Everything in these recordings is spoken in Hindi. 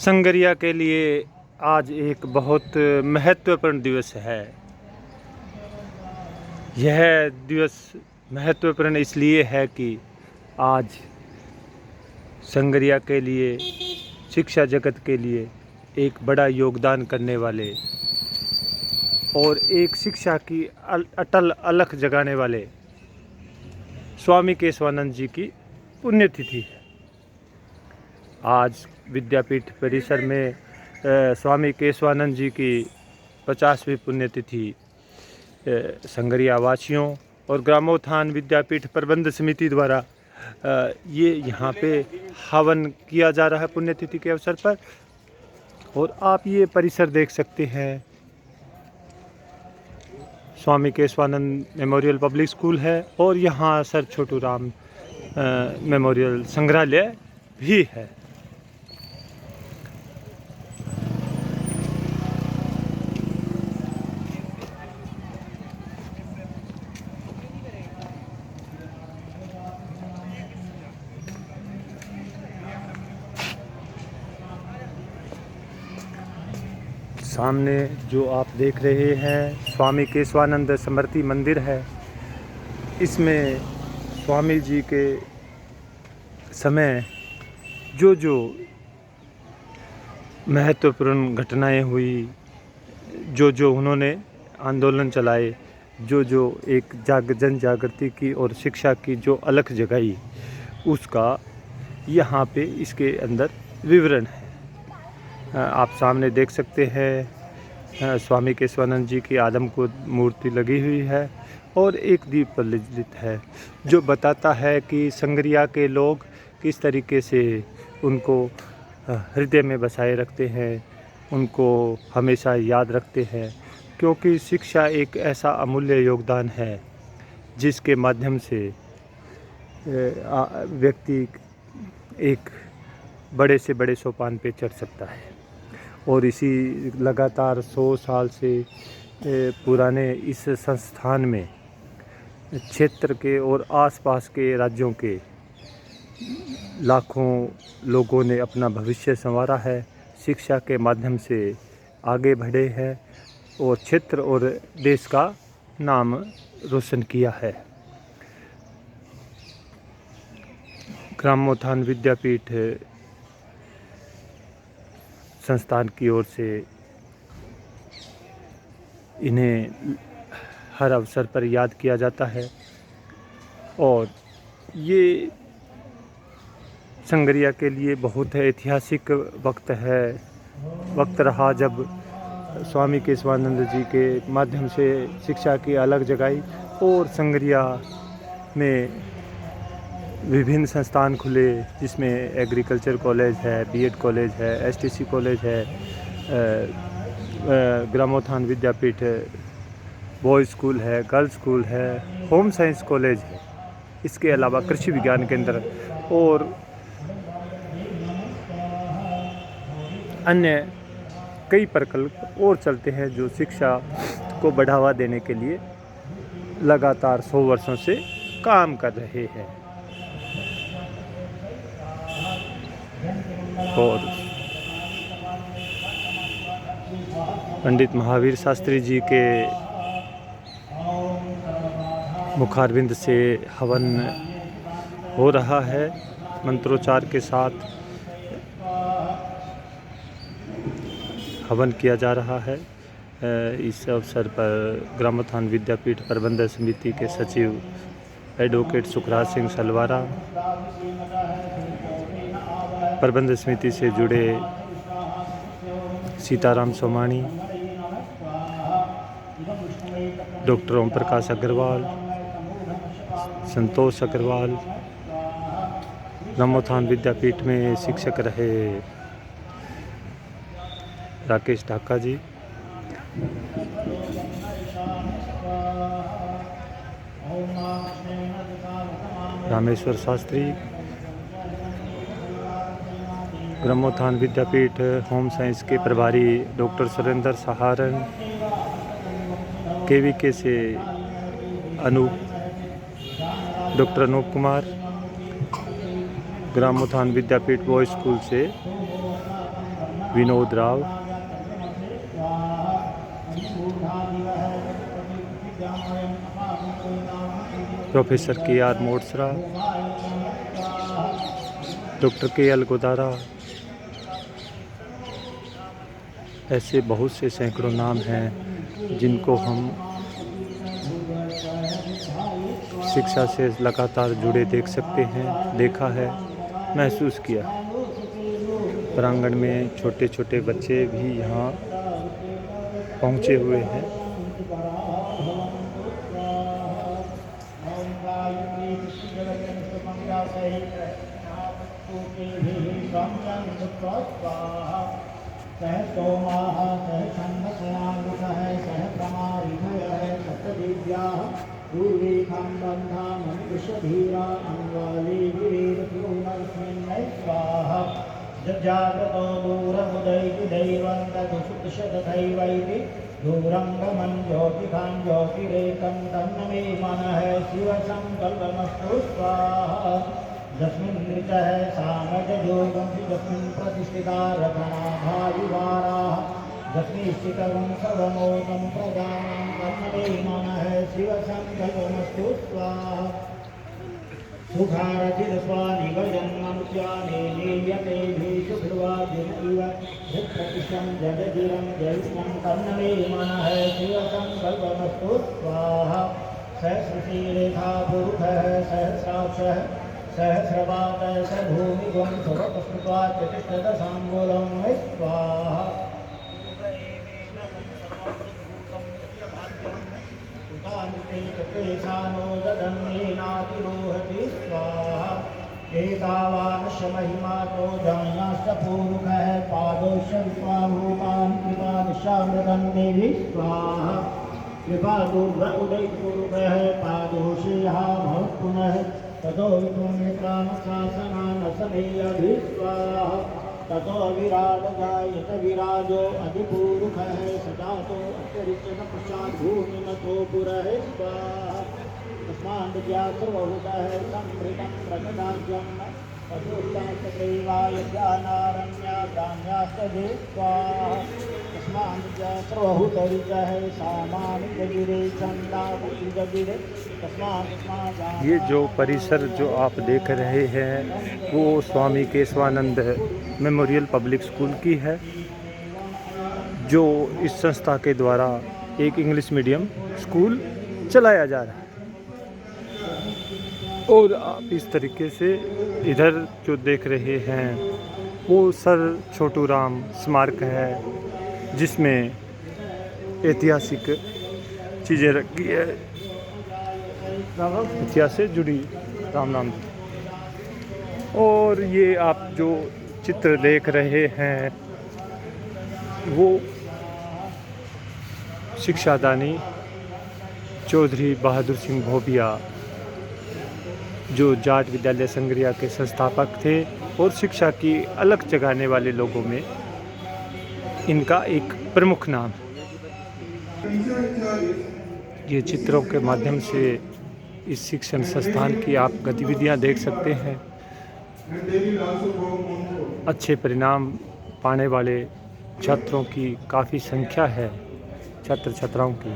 संगरिया के लिए आज एक बहुत महत्वपूर्ण दिवस है। यह दिवस महत्वपूर्ण इसलिए है कि आज संगरिया के लिए, शिक्षा जगत के लिए एक बड़ा योगदान करने वाले और एक शिक्षा की अटल अलख जगाने वाले स्वामी केशवानंद जी की पुण्यतिथि है। आज विद्यापीठ परिसर में स्वामी केशवानंद जी की 50वीं पुण्यतिथि संगरिया वासियों और ग्रामोत्थान विद्यापीठ प्रबंध समिति द्वारा ये यहाँ पे हवन किया जा रहा है पुण्यतिथि के अवसर पर। और आप ये परिसर देख सकते हैं, स्वामी केशवानंद मेमोरियल पब्लिक स्कूल है और यहाँ सर छोटू राम मेमोरियल संग्रहालय भी है। सामने जो आप देख रहे हैं स्वामी केशवानंद स्मृति मंदिर है। इसमें स्वामी जी के समय जो महत्वपूर्ण घटनाएं हुई, जो उन्होंने आंदोलन चलाए, जो एक जन जागृति की और शिक्षा की जो अलख जगाई, उसका यहाँ पे इसके अंदर विवरण है। आप सामने देख सकते हैं स्वामी केशवानंद जी की आदमकद मूर्ति लगी हुई है और एक दीप प्रज्वलित है, जो बताता है कि संगरिया के लोग किस तरीके से उनको हृदय में बसाए रखते हैं, उनको हमेशा याद रखते हैं। क्योंकि शिक्षा एक ऐसा अमूल्य योगदान है जिसके माध्यम से व्यक्ति एक बड़े से बड़े सोपान पे चढ़ सकता है। और इसी लगातार 100 साल से पुराने इस संस्थान में क्षेत्र के और आसपास के राज्यों के लाखों लोगों ने अपना भविष्य संवारा है, शिक्षा के माध्यम से आगे बढ़े हैं और क्षेत्र और देश का नाम रोशन किया है। ग्रामोत्थान विद्यापीठ संस्थान की ओर से इन्हें हर अवसर पर याद किया जाता है। और ये संगरिया के लिए बहुत ऐतिहासिक वक्त रहा जब स्वामी केशवानंद जी के माध्यम से शिक्षा की अलग जगाई और संगरिया में विभिन्न संस्थान खुले, जिसमें एग्रीकल्चर कॉलेज है, बीएड कॉलेज है, एसटीसी कॉलेज है, ग्रामोत्थान विद्यापीठ बॉयज़ स्कूल है, गर्ल्स स्कूल है, होम साइंस कॉलेज है। इसके अलावा कृषि विज्ञान केंद्र और अन्य कई प्रकल्प और चलते हैं, जो शिक्षा को बढ़ावा देने के लिए लगातार 100 वर्षों से काम कर रहे हैं। और पंडित महावीर शास्त्री जी के मुखारविंद से हवन हो रहा है, मंत्रोच्चार के साथ हवन किया जा रहा है। इस अवसर पर ग्रामोत्थान विद्यापीठ प्रबंध समिति के सचिव एडवोकेट सुखराज सिंह सलवारा, प्रबंध समिति से जुड़े सीताराम सोमानी, डॉक्टर ओम प्रकाश अग्रवाल, संतोष अग्रवाल, ग्रामोत्थान विद्यापीठ में शिक्षक रहे राकेश ढाका जी, रामेश्वर शास्त्री, ग्रामोत्थान विद्यापीठ होम साइंस के प्रभारी डॉक्टर सुरेंद्र सहारण, केवीके से doctor Anoop Kumar, Gramotthan Vidyapeeth boys school से Vinod Rao, professor KR Modsara, doctor KL Godara, ऐसे बहुत से सैकड़ों नाम हैं जिनको हम शिक्षा से लगातार जुड़े देख सकते हैं, देखा है, महसूस किया। प्रांगण में छोटे छोटे बच्चे भी यहाँ पहुँचे हुए हैं। सह सोमाः सह छन्दसयानुसः सह प्रमारिभयः सप्तदिव्याः पूर्वीखां बन्धामनुष्यधीरा अन्वाले गिरेरपूर्णस्मिन्नै स्वाहा जज्जागतो दूरमुदैति दैवन्तदुषुतशतथैवैति दूरं गमन् ज्योतिखां ज्योतिरेकं तन्नमे मनः शिवसङ्कल्पमस्तु स्वाहा जस्मिन् नृतः सामजयोगं जस्मिन् प्रतिष्ठिता रतनाभायुवाराः जस्मिश्चितवं सर्वमोदं प्रजानां तन्ममे मनः शिवसङ्कल्पमस्तु स्वाहा सुखारचिरस्वानिवजन्मनुष्याने लीयते भीषुभ्रुवाजिन इव हृत्प्रतिशं जगजिरं जैष्णं तन्ममे मनः शिवसङ्कल्पमस्तु स्वाहा सहस्रशीलेखा पुरुषः सहस्राक्षः सहस्रपात स भूमिगुं स्वपस्कृत्वा चतुष्टदशाङ्गुलं वै स्वाहा उतानुतेशानो ददन्येनातिरोहति स्वाहा एतावानश्च महिमातो जायाश्च पूरुखः पादोश्च विश्वाभूतान् कृपादिशामृतं देवी स्वाहा कृपादुर्ग उदयपुरुषः पादोषेहा भवत् पुनः ततो विपुण्यकामशासनानसमेयभिस्वाहा ततो विराजगायत विराजो अधिपूरुखः सजातो अत्यरिच्यत पश्चाद्भूमिमतो पुरः स्वाहा तस्माद्या सर्वभूतः संभृतं प्रकटाद्यं ततोत्तमस्यैवाय ज्ञानारण्या ग्राम्यास्तजे स्वाहा तस्माद्या सर्वभूतरिचः सामानिकगिरे चन्दावगिरे ये जो परिसर जो आप देख रहे हैं वो स्वामी केशवानंद मेमोरियल पब्लिक स्कूल की है, जो इस संस्था के द्वारा एक इंग्लिश मीडियम स्कूल चलाया जा रहा है। और आप इस तरीके से इधर जो देख रहे हैं वो सर छोटू राम स्मारक है, जिसमें ऐतिहासिक चीज़ें रखी है, इतिहास से जुड़ी राम नाम। और ये आप जो चित्र देख रहे हैं वो शिक्षादानी चौधरी बहादुर सिंह भोबिया, जो जाट विद्यालय संग्रिया के संस्थापक थे और शिक्षा की अलख जगाने वाले लोगों में इनका एक प्रमुख नाम है। ये चित्रों के माध्यम से इस शिक्षण संस्थान की आप गतिविधियां देख सकते हैं। अच्छे परिणाम पाने वाले छात्रों की काफ़ी संख्या है, छात्र छात्राओं की।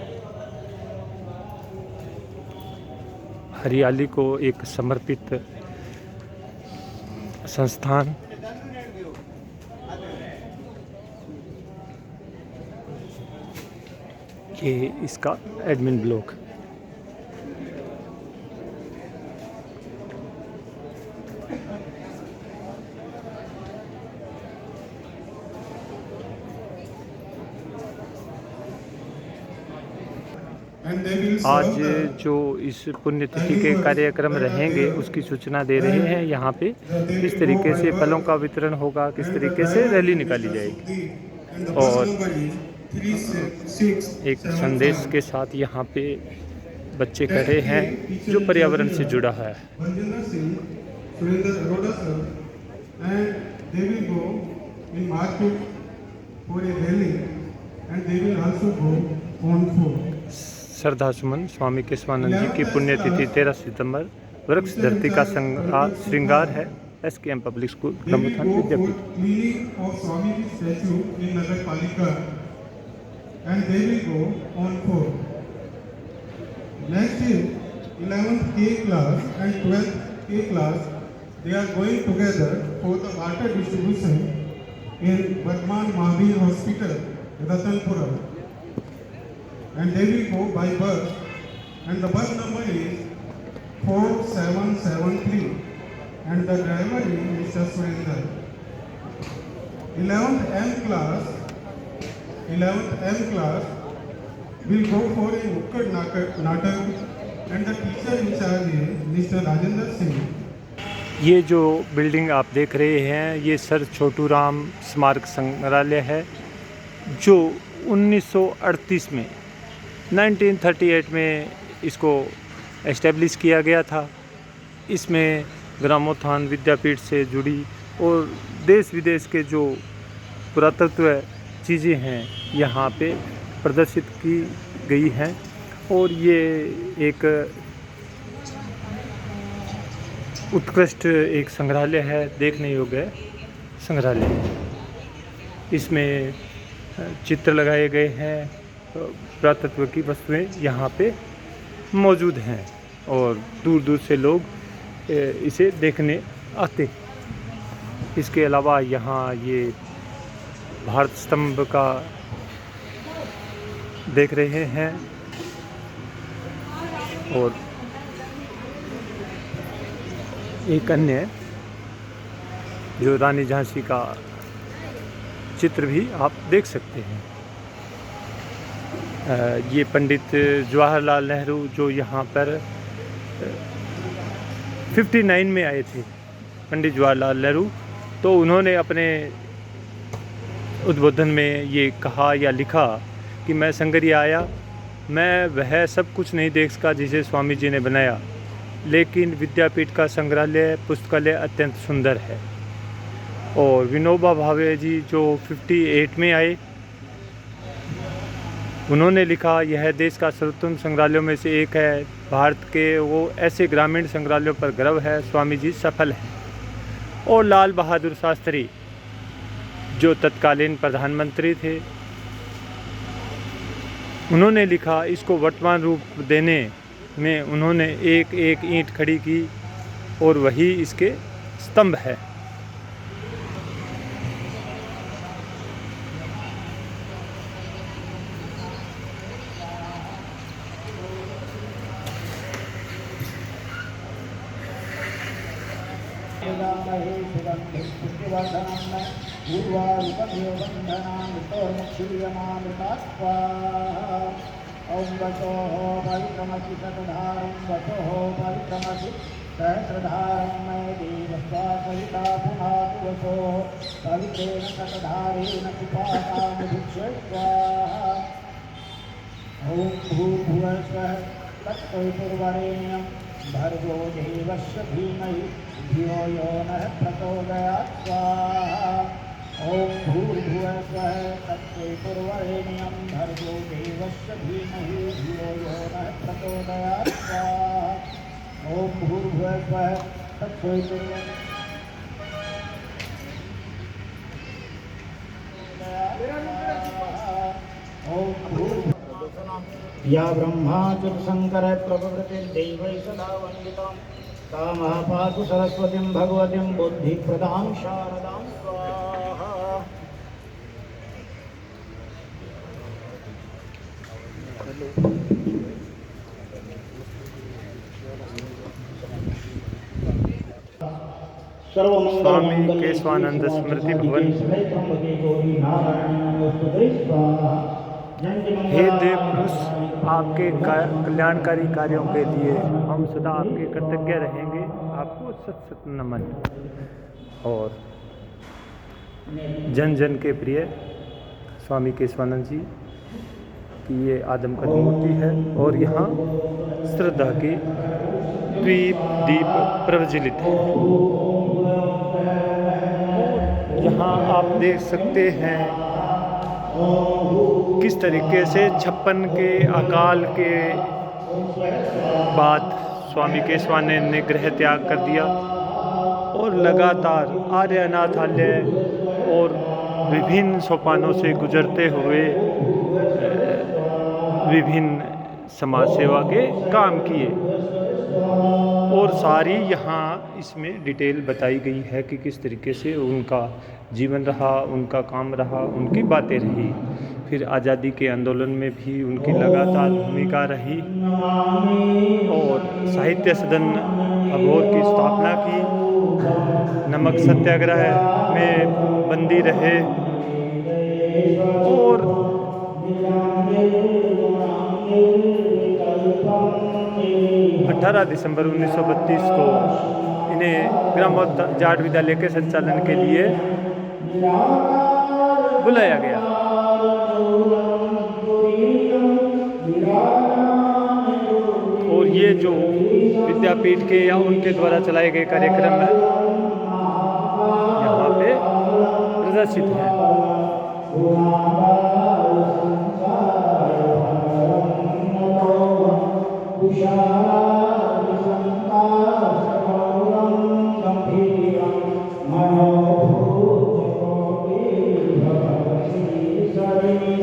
हरियाली को एक समर्पित संस्थान। ये इसका एडमिन ब्लॉक। आज जो इस पुण्यतिथि के कार्यक्रम रहेंगे उसकी सूचना दे रहे हैं। यहाँ पे किस तरीके से फलों का वितरण होगा, किस तरीके से रैली निकाली जाएगी और एक संदेश के साथ यहाँ पे बच्चे खड़े हैं जो पर्यावरण से जुड़ा है। श्रद्धा सुमन स्वामी केशवानंद जी की पुण्यतिथि 13 सितंबर वृक्ष धरती का श्रृंगार है। SKM public school They will Brahmathan go for Vidyapeeth. cleaning of Swamiji statue in Nagar Palika, and they will go on 4. Next is 11th K class and 12th K class. They are going together for the water distribution in Varman Mahavir Hospital, Ratanpura, and they will go by bus, and the bus number is 4773, and the driver is Mr. Surendra. 11th M class will go for a Nukkad Natak, and the teacher in charge is Mr. Rajendra Singh. ये जो बिल्डिंग आप देख रहे हैं ये सर छोटू राम स्मारक संग्रहालय है, जो 1938 में 1938 में इसको एस्टेब्लिश किया गया था। इसमें ग्रामोत्थान विद्यापीठ से जुड़ी और देश विदेश के जो पुरातत्व चीज़ें हैं यहाँ पे प्रदर्शित की गई हैं, और ये एक उत्कृष्ट एक संग्रहालय है, देखने योग्य संग्रहालय। इसमें चित्र लगाए गए हैं, पुरातत्व की वस्तुएं यहाँ पे मौजूद हैं और दूर दूर से लोग इसे देखने आते। इसके अलावा यहाँ ये भारत स्तंभ का देख रहे हैं, और एक अन्य जो रानी झांसी का चित्र भी आप देख सकते हैं। ये पंडित जवाहरलाल नेहरू जो यहाँ पर 59 में आए थे, पंडित जवाहरलाल नेहरू, तो उन्होंने अपने उद्बोधन में ये कहा या लिखा कि मैं संगरिया आया, मैं वह सब कुछ नहीं देख सका जिसे स्वामी जी ने बनाया, लेकिन विद्यापीठ का संग्रहालय पुस्तकालय अत्यंत सुंदर है। और विनोबा भावे जी जो 58 में आए, उन्होंने लिखा यह देश का सर्वोत्तम संग्रहालयों में से एक है, भारत के वो ऐसे ग्रामीण संग्रहालयों पर गर्व है, स्वामी जी सफल हैं। और लाल बहादुर शास्त्री जो तत्कालीन प्रधानमंत्री थे, उन्होंने लिखा इसको वर्तमान रूप देने में उन्होंने एक एक ईंट खड़ी की और वही इसके स्तंभ है। ॐ वचोः परिक्रमसि शतधारं वचोः परिक्रमसि सहस्रधारं मय देवस्वा सहिता पुनातु वचोः पवित्रेण शतधारेण पिपासामभिक्षे स्वाहा। ॐ भूर्भुवः स्वः तत्सवितुर्वरेण्यं भर्गो देवस्य धीमहि धियो यो नः प्रचोदयात् स्वाहा। ॐ भूर्भुवः स्वः तत्सवितुर्वरेण्यं भर्गो देवस्य धीमहि धियो यो नः प्रचोदयात् स्वाहा। ॐ भूर्भुवः स्वः तत्सवितुर्वरेण्यं या ब्रह्मा च शंकर प्रभृतिर्देवै सदा वन्दितां तामः पातु सरस्वतीं भगवतीं बुद्धिप्रदां शारदां स्वाहा। स्वामी केशवानंद स्मृति भवन। हे देव पुरुष, आपके कल्याणकारी कार्यों के लिए हम सदा आपके कृतज्ञ रहेंगे। आपको सत सत नमन। और जन जन के प्रिय स्वामी केशवानंद जी की ये आदमकद मूर्ति है, और यहाँ श्रद्धा की द्वीप दीप प्रज्वलित है। यहाँ आप देख सकते हैं किस तरीके से 56 के अकाल के बाद स्वामी केशवानंद ने गृह त्याग कर दिया और लगातार आर्य अनाथालय और विभिन्न सोपानों से गुजरते हुए विभिन्न समाज सेवा के काम किए और सारी यहाँ इसमें डिटेल बताई गई है कि किस तरीके से उनका जीवन रहा, उनका काम रहा, उनकी बातें रही। फिर आज़ादी के आंदोलन में भी उनकी लगातार भूमिका रही और साहित्य सदन अघोर की स्थापना की, नमक सत्याग्रह में बंदी रहे और 18 दिसंबर 1932 को इन्हें ग्रामोद्योग जाट विद्यालय के संचालन के लिए बुलाया गया। और ये जो विद्यापीठ के या उनके द्वारा चलाए गए कार्यक्रम है यहाँ पे प्रदर्शित है।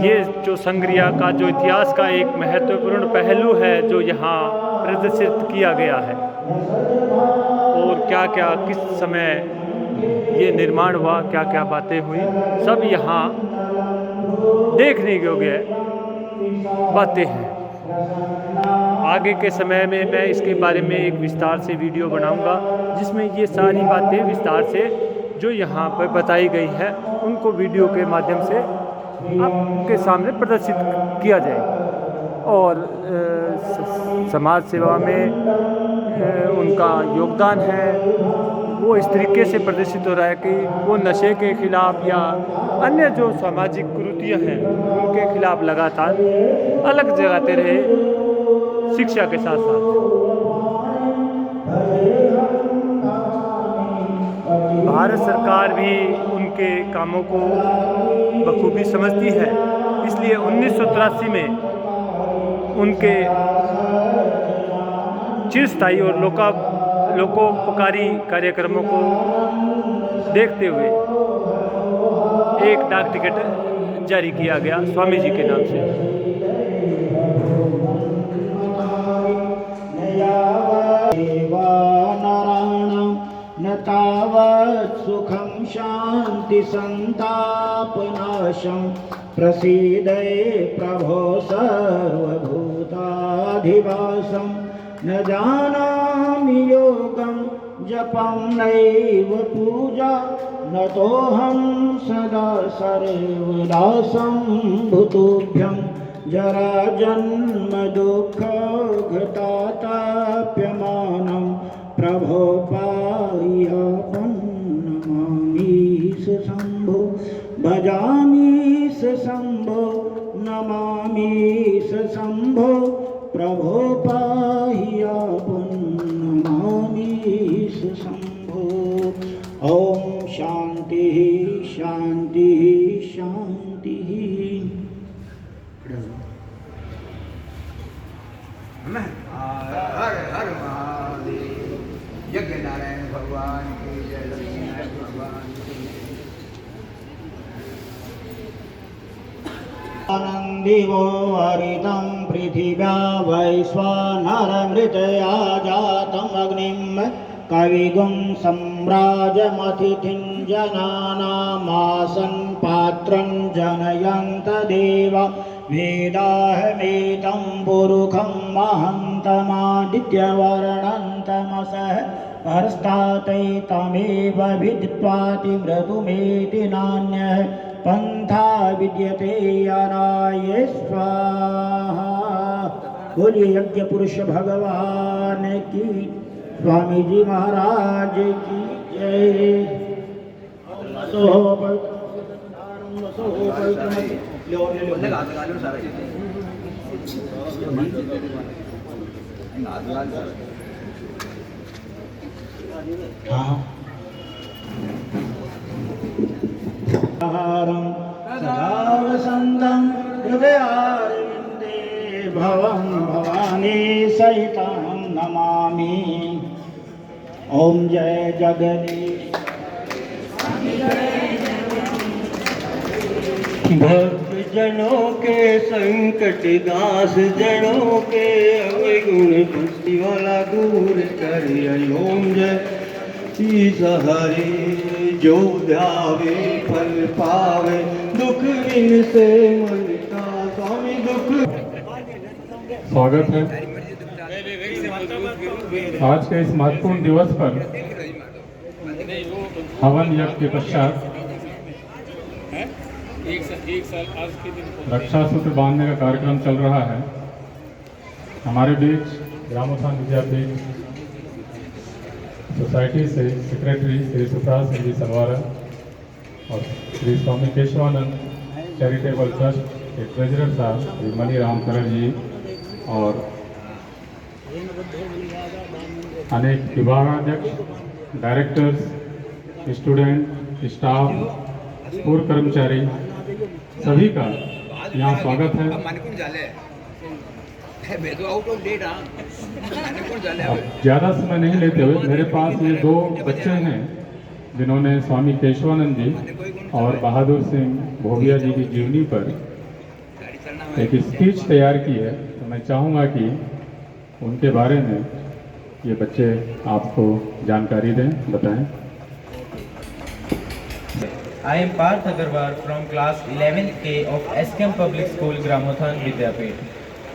ये जो संग्रिया का जो इतिहास का एक महत्वपूर्ण पहलू है जो यहाँ प्रदर्शित किया गया है और क्या क्या किस समय ये निर्माण हुआ, क्या क्या बातें हुई, सब यहाँ देखने योग्य बातें हैं। आगे के समय में मैं इसके बारे में एक विस्तार से वीडियो बनाऊंगा जिसमें ये सारी बातें विस्तार से जो यहाँ पर बताई गई है उनको वीडियो के माध्यम से आपके सामने प्रदर्शित किया जाए। और समाज सेवा में उनका योगदान है वो इस तरीके से प्रदर्शित हो रहा है कि वो नशे के खिलाफ या अन्य जो सामाजिक कुरीतियाँ हैं उनके खिलाफ लगातार अलग जगाते रहे, शिक्षा के साथ साथ। भारत सरकार भी उनके कामों को बखूबी समझती है, इसलिए 1983 में उनके चिरस्थायी और लोकोपकारी कार्यक्रमों को देखते हुए एक डाक टिकट जारी किया गया स्वामी जी के नाम से। न तावत् सुखं शांति संतापनाशं प्रसीदये प्रभो सर्वभूताधिवासं न जानामि योगं जपं नैव पूजा न तोऽहं सदा सर्वदा सम्भुतुभ्यं जरा जन्म दुःख घटाताप्यमानं प्रभो पायापं नमामि स शम्भो भजामि स शम्भो नमामि स शम्भो प्रभो पायापं नमामि स शम्भो। ओम शांति शांति शांति। हर हर महादेव। यज्ञ नारायण भगवान की जय, लक्ष्मी नारायण भगवान की आनंदिवो हरितं पृथिव्या वैश्वानरमृतया जातम् अग्निं कविगुं सम्राजमतिथिं जनानामासन् पात्रं जनयन्त देवा वेदाहमेतं पुरुखं महन्तमादित्यवर्णन्तमसः परस्तातैतमेव विदित्वाति मृदुमेति नान्यः पंथा विद्यते अनाय स्वाहा। बोलिए यज्ञ पुरुष भगवान की, स्वामी जी महाराज की जय। सदा वसन्तं हृदयारविन्दे भवं भवानी सहितं नमामि। ओम जय जगदीश। भक्त जनों के संकट दास जनों के अवगुण भक्ति वाला दूर कर ओम जय हरे जो ध्यावे फल पावे दुख इनसे मन का स्वामी दुख। स्वागत है आज के इस महत्वपूर्ण दिवस पर हवन यज्ञ के पश्चात रक्षा सूत्र बांधने का कार्यक्रम चल रहा है। हमारे बीच ग्रामोत्थान विद्यापीठ सोसाइटी से सेक्रेटरी श्री सुप्रभात सिंह जी सलवारा और श्री स्वामी केशवानंद चैरिटेबल ट्रस्ट के ट्रेजरर साहब श्री मनी राम करर जी और अनेक विभागाध्यक्ष, डायरेक्टर्स, स्टूडेंट, स्टाफ, पूर्व कर्मचारी सभी का यहाँ स्वागत है। ज़्यादा समय नहीं लेते हुए मेरे पास ये दो बच्चे हैं जिन्होंने स्वामी केशवानंद जी और बहादुर सिंह भोगिया जी की जीवनी पर एक स्पीच तैयार की है, तो मैं चाहूँगा कि उनके बारे में ये बच्चे आपको जानकारी दें, बताएं। I am Parth Agarwal from class 11th K of SKM Public School, Gramothan Vidyapit.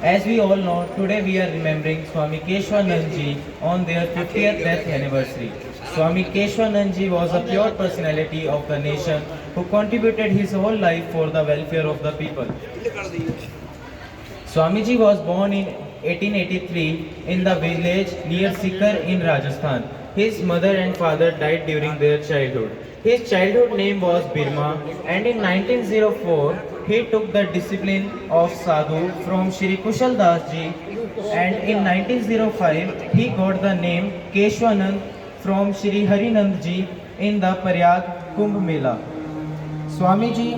As we all know, today we are remembering Swami Keshwanand Ji on their 50th death anniversary. Swami Keshwanand Ji was a pure personality of the nation who contributed his whole life for the welfare of the people. Swamiji was born in 1883 in the village near Sikar in Rajasthan. His mother and father died during their childhood. His childhood name was Birma, and in 1904 he took the discipline of Sadhu from Shri Kushal Das Ji, and in 1905 he got the name Keshwanand from Shri Harinand Ji in the Prayag Kumbh Mela. Swamiji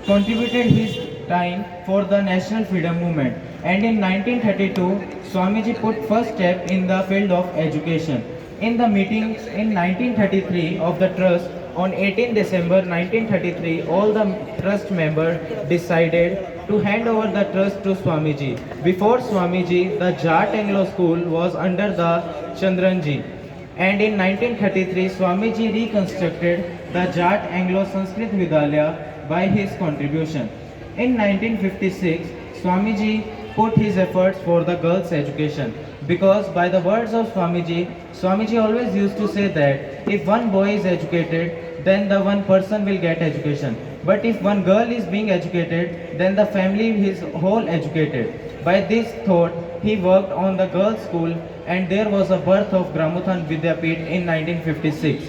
contributed his time for the national freedom movement, and in 1932 Swamiji put first step in the field of education. In the meeting in 1933 of the trust, on 18 December 1933, all the trust members decided to hand over the trust to Swamiji. Before Swamiji, the Jat Anglo School was under the Chandranji, and in 1933 Swamiji reconstructed the Jat Anglo Sanskrit Vidyalaya by his contribution. In 1956, Swamiji put his efforts for the girls' education, because by the words of Swamiji always used to say that if one boy is educated, then the one person will get education. But if one girl is being educated, then the family is whole educated. By this thought, he worked on the girls' school, and there was a birth of Gramothan Vidyapit in 1956.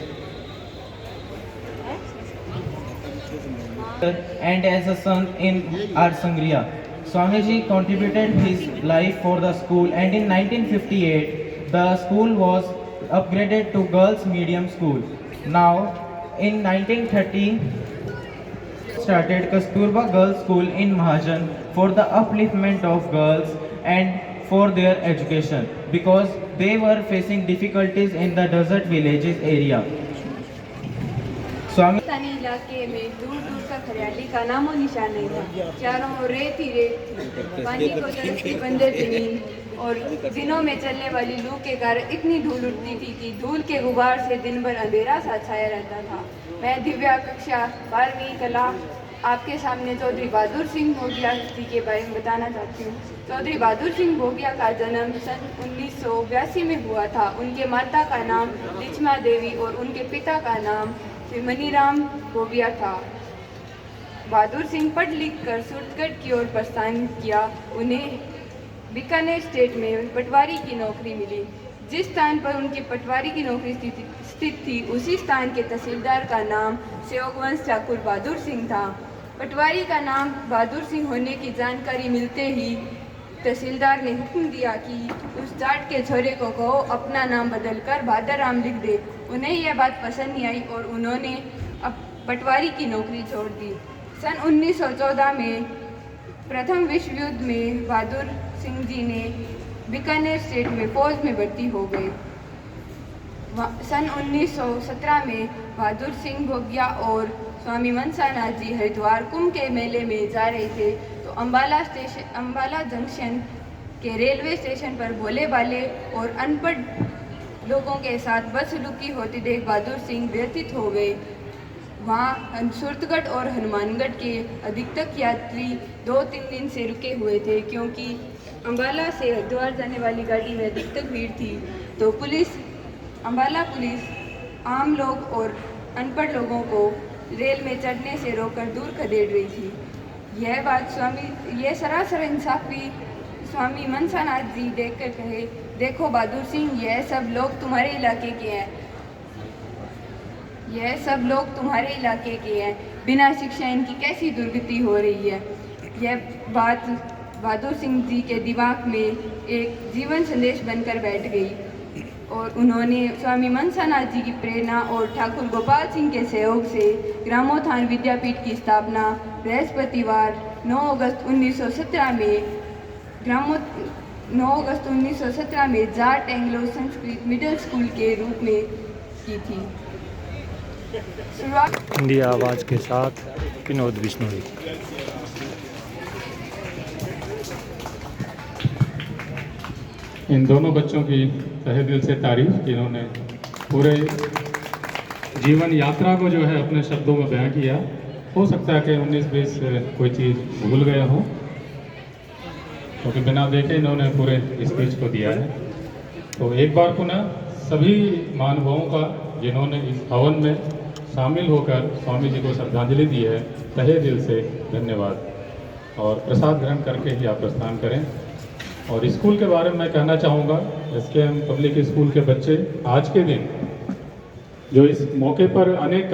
And as a son in Arsangria. Swamiji contributed his life for the school, and in 1958 the school was upgraded to girls medium school. Now in 1930 started Kasturba Girls School in Mahajan for the upliftment of girls and for their education, because they were facing difficulties in the desert villages area. Pakistani इलाके में दूर दूर तक हरियाली का नामो निशान नहीं था। चारों ओर रेत ही रेत थी, पानी को तरसती बंजर जमीन, और दिनों में चलने वाली लू के कारण इतनी धूल उठती थी कि धूल के गुबार से दिन भर अंधेरा सा छाया रहता था। मैं दिव्या कक्षा 12वीं कला आपके सामने चौधरी बहादुर सिंह भोगिया जी के बारे में बताना चाहती हूँ। चौधरी बहादुर सिंह भोगिया का जन्म सन 1982 में हुआ था। उनके माता का नाम लिचमा देवी और उनके पिता का नाम श्री मनीराम भोगिया था। बहादुर सिंह पढ़ लिख कर सूरतगढ़ की ओर प्रस्थान किया। उन्हें बीकानेर स्टेट में पटवारी की नौकरी मिली। जिस स्थान पर उनकी पटवारी की नौकरी स्थित थी, उसी स्थान के तहसीलदार का नाम सेवकवंश ठाकुर बहादुर सिंह था। पटवारी का नाम बहादुर सिंह होने की जानकारी मिलते ही तहसीलदार ने हुक्म दिया कि उस जाट के छोरे को कहो अपना नाम बदलकर भादरराम लिख दे। उन्हें यह बात पसंद नहीं आई और उन्होंने अब पटवारी की नौकरी छोड़ दी। सन 1914 में प्रथम विश्व युद्ध में बहादुर सिंह जी ने बीकानेर स्टेट में फौज में भर्ती हो गए। सन 1917 में बहादुर सिंह भोगिया और स्वामी मनसानाथ जी हरिद्वार कुंभ के मेले में जा रहे थे तो अम्बाला जंक्शन के रेलवे स्टेशन पर भोले भाले और अनपढ़ लोगों के साथ बदसलूकी होती देख बहादुर सिंह व्यथित हो गए। वहाँ सूरतगढ़ और हनुमानगढ़ के अधिकतर यात्री 2-3 दिन से रुके हुए थे क्योंकि अम्बाला से हरिद्वार जाने वाली गाड़ी में अधिकतर भीड़ थी। तो अम्बाला पुलिस आम लोग और अनपढ़ लोगों को रेल में चढ़ने से रोककर दूर खदेड़ रही थी। यह बात यह सरासर इंसाफी स्वामी मनसानाथ जी देखकर कहे, देखो बहादुर सिंह, यह सब लोग तुम्हारे इलाके के हैं, बिना शिक्षा इनकी कैसी दुर्गति हो रही है। यह बात बहादुर सिंह जी के दिमाग में एक जीवन संदेश बनकर बैठ गई और उन्होंने स्वामी मनसानाथ जी की प्रेरणा और ठाकुर गोपाल सिंह के सहयोग से ग्रामोत्थान विद्यापीठ की स्थापना बृहस्पतिवार 9 अगस्त 1917 में Jat Anglo Sanskrit middle school के रूप में की थी। शुरुआत इंडिया आवाज़ के साथ विनोद बिश्नोई। इन दोनों बच्चों की तहे दिल से तारीफ, इन्होंने पूरे जीवन यात्रा को जो है अपने शब्दों में बयां किया। हो सकता है कि 19-20 कोई चीज़ भूल गया हो, क्योंकि बिना देखे इन्होंने पूरे स्पीच को दिया है। तो एक बार पुनः सभी महानुभावों का जिन्होंने इस हवन में शामिल होकर स्वामी जी को श्रद्धांजलि दी है, तहे दिल से धन्यवाद। और प्रसाद ग्रहण करके ही आप प्रस्थान करें। और स्कूल के बारे में मैं कहना चाहूँगा, SKM पब्लिक स्कूल के बच्चे आज के दिन जो इस मौके पर अनेक